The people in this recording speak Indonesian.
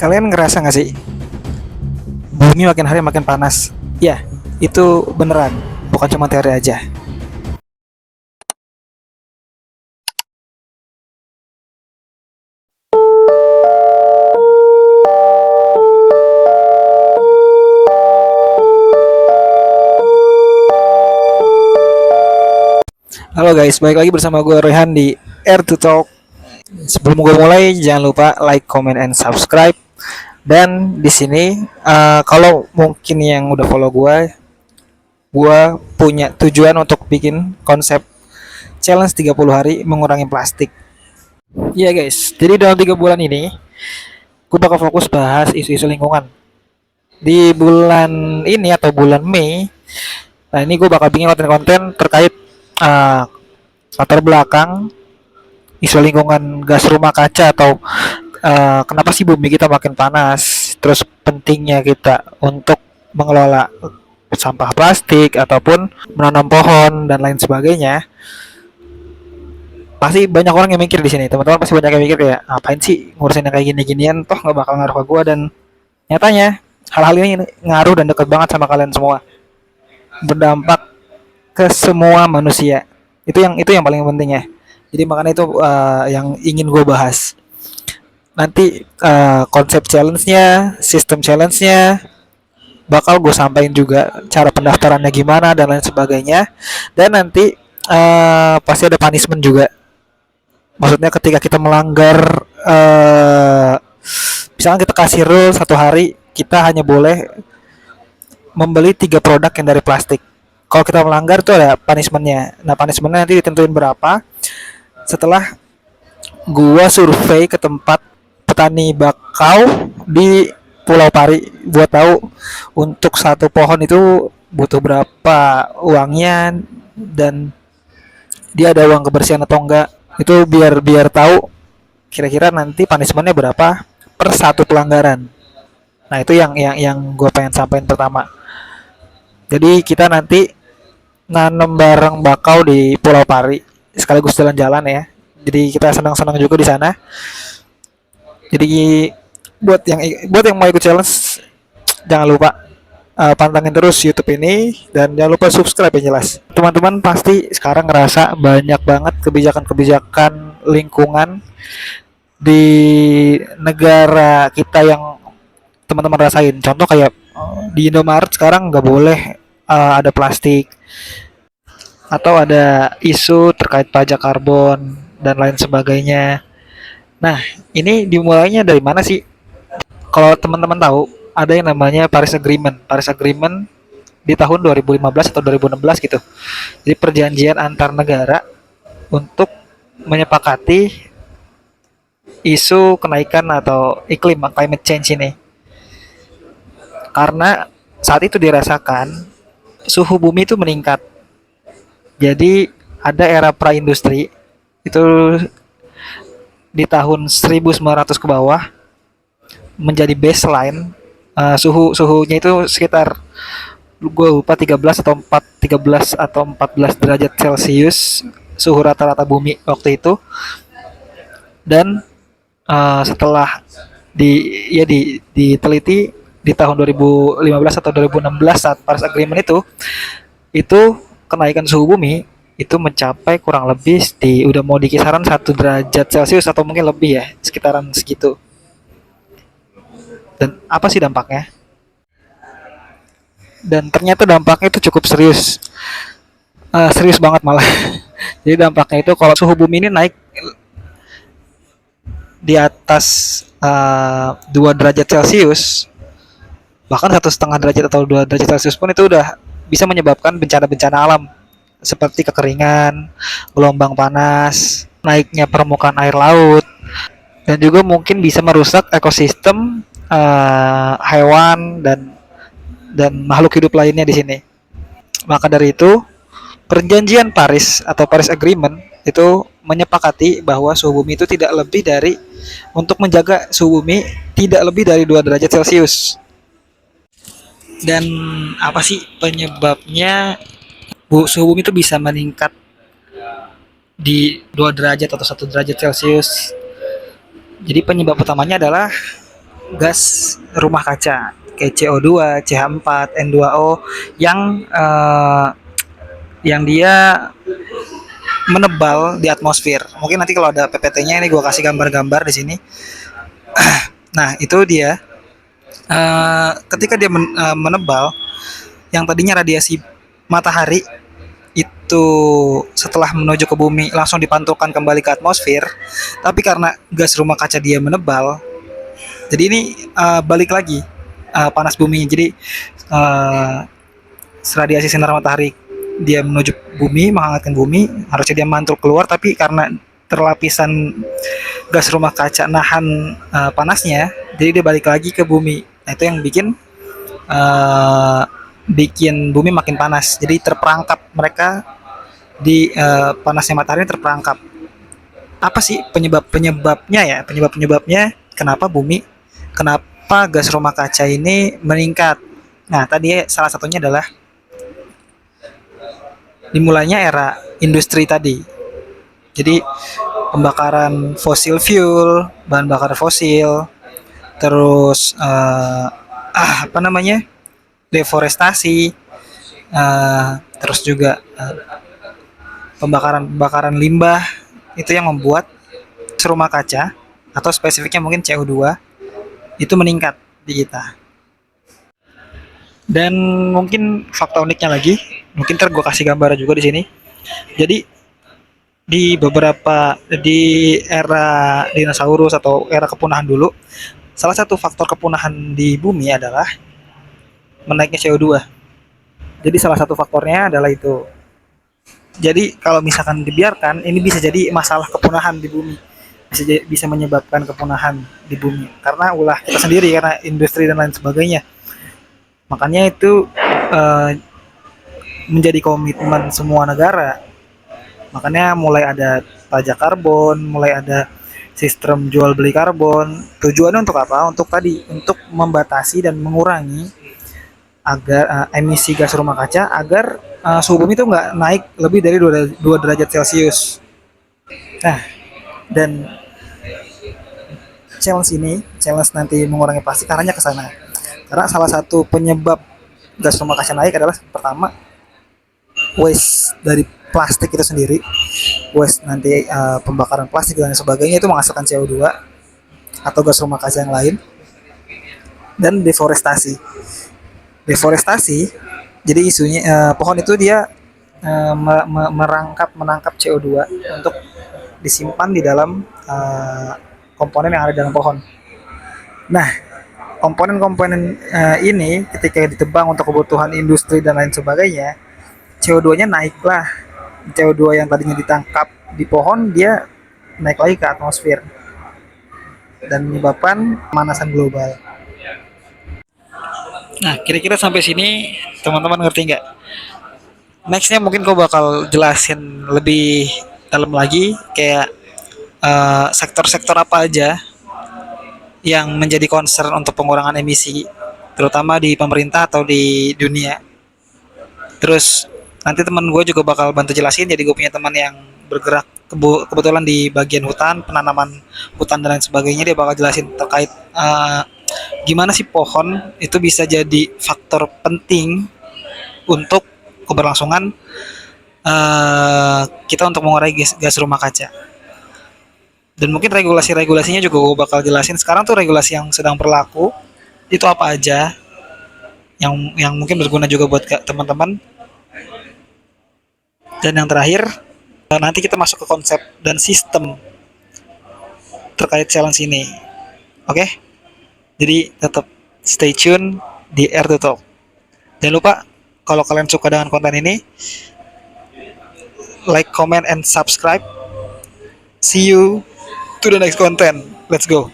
Kalian ngerasa nggak sih bumi makin hari makin panas? Ya, itu beneran, bukan cuma teori aja. Halo guys, balik lagi bersama gue Rehan di Air to Talk. Sebelum gue mulai, jangan lupa like, comment, and subscribe. Dan di sini, kalau mungkin yang udah follow gue punya tujuan untuk bikin konsep challenge 30 hari mengurangi plastik. Iya guys, jadi dalam 3 bulan ini, gue bakal fokus bahas isu-isu lingkungan. Di bulan ini atau bulan Mei, nah ini gue bakal bikin konten-konten terkait uh, latar belakang isu lingkungan gas rumah kaca atau kenapa sih bumi kita makin panas, terus pentingnya kita untuk mengelola sampah plastik ataupun menanam pohon dan lain sebagainya. Pasti banyak orang yang mikir di sini, teman-teman pasti banyak yang mikir kayak apain sih ngurusin yang kayak gini-ginian, toh nggak bakal ngaruh ke gua. Dan nyatanya hal-hal ini ngaruh dan dekat banget sama kalian semua, berdampak ke semua manusia. Itu yang paling penting ya. Jadi makanya itu yang ingin gue bahas. Nanti konsep challenge-nya, sistem challenge-nya bakal gue sampaikan juga, cara pendaftarannya gimana dan lain sebagainya. Dan nanti pasti ada punishment juga. Maksudnya ketika kita melanggar, misalnya kita kasih rule 1 hari kita hanya boleh membeli 3 produk yang dari plastik. Kalau kita melanggar itu ada punishmentnya. Nah, punishmentnya nanti ditentuin berapa setelah gua survei ke tempat petani bakau di Pulau Pari buat tahu untuk satu pohon itu butuh berapa uangnya, dan dia ada uang kebersihan atau enggak. Itu biar biar tahu kira-kira nanti punishmentnya berapa per satu pelanggaran. Nah, itu yang gue pengen sampaikan pertama. Jadi kita nanti nanam bareng bakau di Pulau Pari sekaligus jalan-jalan ya. Jadi kita senang-senang juga di sana. Jadi buat yang mau ikut challenge, jangan lupa pantengin terus YouTube ini dan jangan lupa subscribe yang jelas. Teman-teman pasti sekarang ngerasa banyak banget kebijakan-kebijakan lingkungan di negara kita yang teman-teman rasain. Contoh kayak di Indomaret sekarang nggak boleh ada plastik, atau ada isu terkait pajak karbon dan lain sebagainya. Nah, ini dimulainya dari mana sih? Kalau teman-teman tahu, ada yang namanya Paris Agreement. Paris Agreement di tahun 2015 atau 2016 gitu. Jadi perjanjian antar negara untuk menyepakati isu kenaikan atau iklim, climate change ini. Karena saat itu dirasakan suhu bumi itu meningkat. Jadi ada era pra-industri itu di tahun 1900 ke bawah menjadi baseline. Suhunya itu sekitar gue lupa 13 atau 14 derajat Celcius suhu rata-rata bumi waktu itu. Dan setelah diteliti di tahun 2015 atau 2016 saat Paris Agreement itu kenaikan suhu bumi itu mencapai kurang lebih udah mau di kisaran 1 derajat Celcius atau mungkin lebih ya, sekitaran segitu. Dan apa sih dampaknya? Dan ternyata dampaknya itu cukup serius, serius banget malah. Jadi dampaknya itu kalau suhu bumi ini naik di atas 2 derajat Celcius, bahkan 1,5 derajat atau 2 derajat Celcius pun itu udah bisa menyebabkan bencana-bencana alam seperti kekeringan, gelombang panas, naiknya permukaan air laut, dan juga mungkin bisa merusak ekosistem hewan dan makhluk hidup lainnya di sini. Maka dari itu, perjanjian Paris atau Paris Agreement itu menyepakati bahwa suhu bumi itu tidak lebih dari untuk menjaga suhu bumi tidak lebih dari 2 derajat Celcius. Dan apa sih penyebabnya suhu bumi itu bisa meningkat di 2 derajat atau 1 derajat Celcius? Jadi penyebab utamanya adalah gas rumah kaca kayak CO2, CH4, N2O yang yang dia menebal di atmosfer. Mungkin nanti kalau ada PPT-nya ini gue kasih gambar-gambar di sini. Nah, itu dia ketika dia menebal, yang tadinya radiasi matahari itu setelah menuju ke bumi langsung dipantulkan kembali ke atmosfer, tapi karena gas rumah kaca dia menebal, jadi ini balik lagi panas bumi. Jadi uh, radiasi sinar matahari dia menuju bumi, menghangatkan bumi, harusnya dia mantul keluar, tapi karena terlapisan gas rumah kaca nahan panasnya, jadi dia balik lagi ke bumi. Nah, itu yang uh, bikin bumi makin panas. Jadi terperangkap mereka di panasnya matahari, terperangkap. Apa sih penyebabnya ya? Penyebabnya kenapa kenapa gas rumah kaca ini meningkat? Nah, tadi salah satunya adalah dimulainya era industri tadi. Jadi pembakaran fosil fuel, bahan bakar fosil, terus apa namanya, deforestasi, terus juga pembakaran limbah, itu yang membuat rumah kaca atau spesifiknya mungkin CO2 itu meningkat di kita. Dan mungkin fakta uniknya lagi, mungkin ntar gue kasih gambar juga di sini. Jadi di era dinosaurus atau era kepunahan dulu, salah satu faktor kepunahan di bumi adalah menaiknya CO2. Jadi salah satu faktornya adalah itu. Jadi kalau misalkan dibiarkan, ini bisa jadi masalah kepunahan di bumi. Bisa menyebabkan kepunahan di bumi karena ulah kita sendiri, karena industri dan lain sebagainya. Makanya itu menjadi komitmen semua negara. Makanya mulai ada pajak karbon, mulai ada sistem jual beli karbon. Tujuannya untuk apa? Untuk tadi, untuk membatasi dan mengurangi agar emisi gas rumah kaca, agar suhu bumi itu nggak naik lebih dari 2 derajat Celcius. Nah, dan challenge nanti mengurangi plastik arahnya ke sana. Karena salah satu penyebab gas rumah kaca naik adalah pertama waste dari plastik itu sendiri, waste nanti pembakaran plastik dan sebagainya itu menghasilkan CO2 atau gas rumah kaca yang lain. Dan deforestasi, jadi isunya pohon itu dia menangkap CO2 untuk disimpan di dalam komponen yang ada dalam pohon. Nah, komponen-komponen ini ketika ditebang untuk kebutuhan industri dan lain sebagainya, CO2-nya naiklah. CO2 yang tadinya ditangkap di pohon, dia naik lagi ke atmosfer dan menyebabkan pemanasan global. Nah, kira-kira sampai sini teman-teman ngerti nggak? Nextnya mungkin kau bakal jelasin lebih dalam lagi, kayak sektor-sektor apa aja yang menjadi concern untuk pengurangan emisi, terutama di pemerintah atau di dunia. Terus nanti teman gue juga bakal bantu jelasin. Jadi gue punya teman yang bergerak kebetulan di bagian hutan, penanaman hutan dan lain sebagainya. Dia bakal jelasin terkait gimana sih pohon itu bisa jadi faktor penting untuk keberlangsungan kita untuk mengurangi gas rumah kaca. Dan mungkin regulasi-regulasinya juga gue bakal jelasin. Sekarang tuh regulasi yang sedang berlaku itu apa aja, yang mungkin berguna juga buat teman-teman. Dan yang terakhir, nanti kita masuk ke konsep dan sistem terkait challenge ini. Oke? Jadi tetap stay tune di R2 Talk. Jangan lupa, kalau kalian suka dengan konten ini, like, comment, and subscribe. See you to the next content. Let's go.